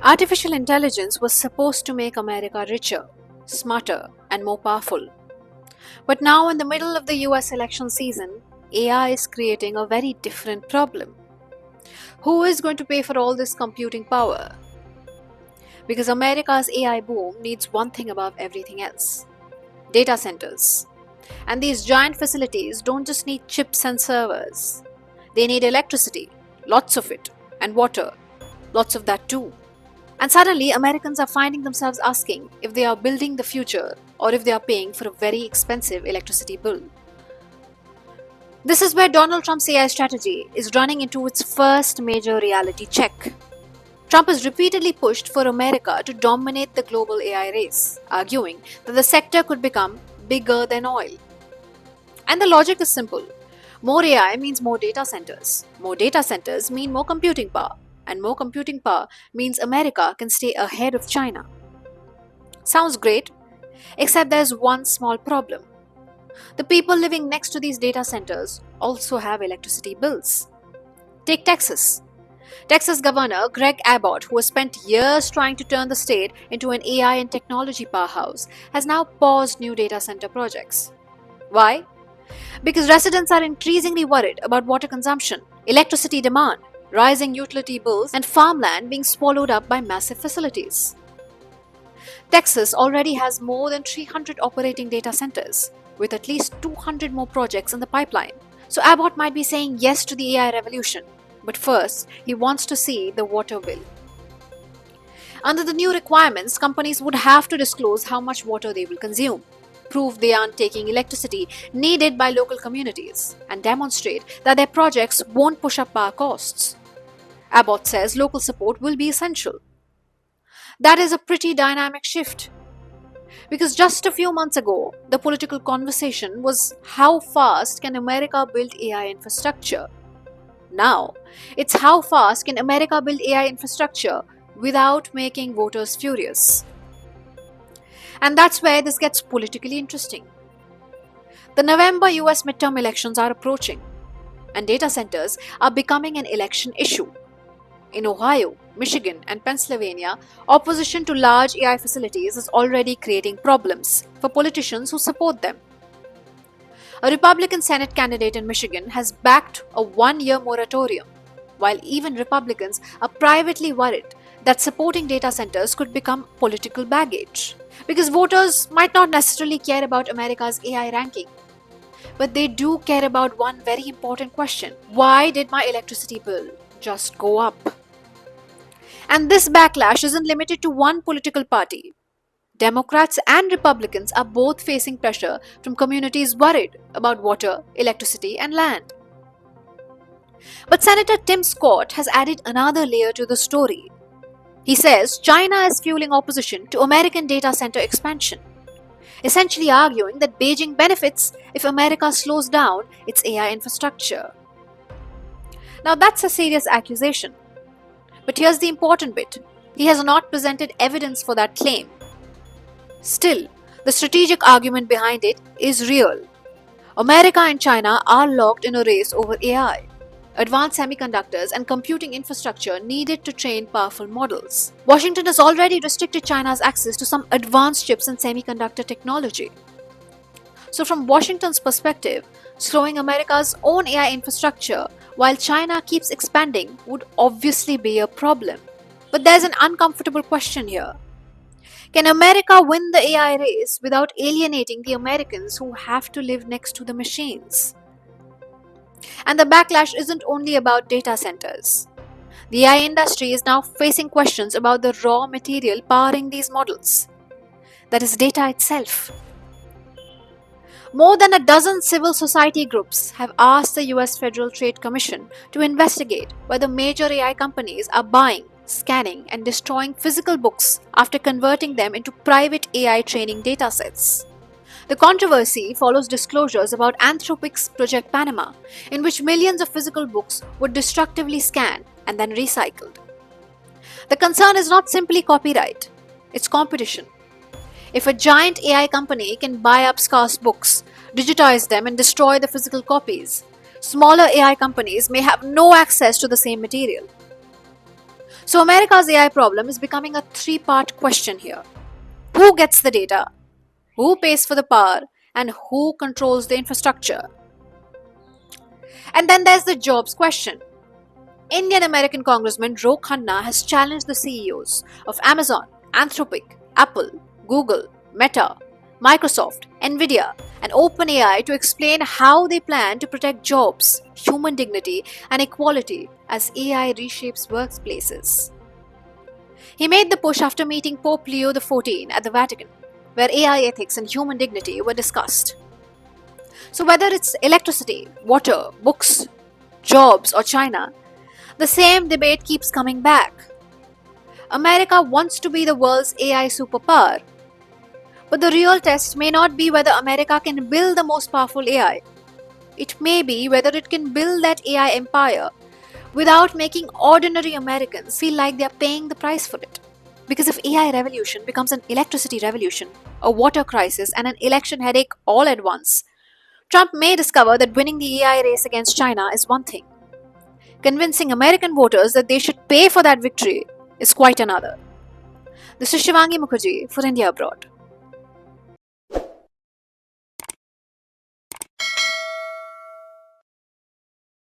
Artificial intelligence was supposed to make America richer, smarter, and more powerful. But now, in the middle of the US election season, AI is creating a very different problem. Who is going to pay for all this computing power? Because America's AI boom needs one thing above everything else: data centers. And these giant facilities don't just need chips and servers, they need electricity, lots of it, and water, lots of that too. And suddenly, Americans are finding themselves asking if they are building the future or if they are paying for a very expensive electricity bill. This is where Donald Trump's AI strategy is running into its first major reality check. Trump has repeatedly pushed for America to dominate the global AI race, arguing that the sector could become bigger than oil. And the logic is simple. More AI means more data centers. More data centers mean more computing power. And more computing power means America can stay ahead of China. Sounds great, except there's one small problem. The people living next to these data centers also have electricity bills. Take Texas. Texas Governor Greg Abbott, who has spent years trying to turn the state into an AI and technology powerhouse, has now paused new data center projects. Why? Because residents are increasingly worried about water consumption, electricity demand, rising utility bills, and farmland being swallowed up by massive facilities. Texas already has more than 300 operating data centers, with at least 200 more projects in the pipeline. So Abbott might be saying yes to the AI revolution, but first, he wants to see the water bill. Under the new requirements, companies would have to disclose how much water they will consume, prove they aren't taking electricity needed by local communities, and demonstrate that their projects won't push up power costs. Abbott says local support will be essential. That is a pretty dynamic shift. Because just a few months ago, the political conversation was how fast can America build AI infrastructure? Now, it's how fast can America build AI infrastructure without making voters furious? And that's where this gets politically interesting. The November US midterm elections are approaching, and data centers are becoming an election issue. In Ohio, Michigan, and Pennsylvania, opposition to large AI facilities is already creating problems for politicians who support them. A Republican Senate candidate in Michigan has backed a one-year moratorium, while even Republicans are privately worried that supporting data centers could become political baggage. Because voters might not necessarily care about America's AI ranking, but they do care about one very important question: why did my electricity bill just go up? And this backlash isn't limited to one political party. Democrats and Republicans are both facing pressure from communities worried about water, electricity, and land. But Senator Tim Scott has added another layer to the story. He says China is fueling opposition to American data center expansion, essentially arguing that Beijing benefits if America slows down its AI infrastructure. Now that's a serious accusation. But here's the important bit. He has not presented evidence for that claim. Still, the strategic argument behind it is real. America and China are locked in a race over AI, advanced semiconductors, and computing infrastructure needed to train powerful models. Washington has already restricted China's access to some advanced chips and semiconductor technology. So from Washington's perspective, slowing America's own AI infrastructure while China keeps expanding would obviously be a problem. But there's an uncomfortable question here. Can America win the AI race without alienating the Americans who have to live next to the machines? And the backlash isn't only about data centers. The AI industry is now facing questions about the raw material powering these models. That is, data itself. More than a dozen civil society groups have asked the US Federal Trade Commission to investigate whether major AI companies are buying, scanning, and destroying physical books after converting them into private AI training datasets. The controversy follows disclosures about Anthropic's Project Panama, in which millions of physical books were destructively scanned and then recycled. The concern is not simply copyright, it's competition. If a giant AI company can buy up scarce books, digitize them, and destroy the physical copies, smaller AI companies may have no access to the same material. So, America's AI problem is becoming a three-part question here. Who gets the data? Who pays for the power? And who controls the infrastructure? And then there's the jobs question. Indian American Congressman Ro Khanna has challenged the CEOs of Amazon, Anthropic, Apple, Google, Meta, Microsoft, Nvidia, and OpenAI to explain how they plan to protect jobs, human dignity, and equality as AI reshapes workplaces. He made the push after meeting Pope Leo XIV at the Vatican, where AI ethics and human dignity were discussed. So, whether it's electricity, water, books, jobs, or China, the same debate keeps coming back. America wants to be the world's AI superpower. But the real test may not be whether America can build the most powerful AI. It may be whether it can build that AI empire without making ordinary Americans feel like they are paying the price for it. Because if AI revolution becomes an electricity revolution, a water crisis, and an election headache all at once, Trump may discover that winning the AI race against China is one thing. Convincing American voters that they should pay for that victory is quite another. This is Shivangi Mukherjee for India Abroad.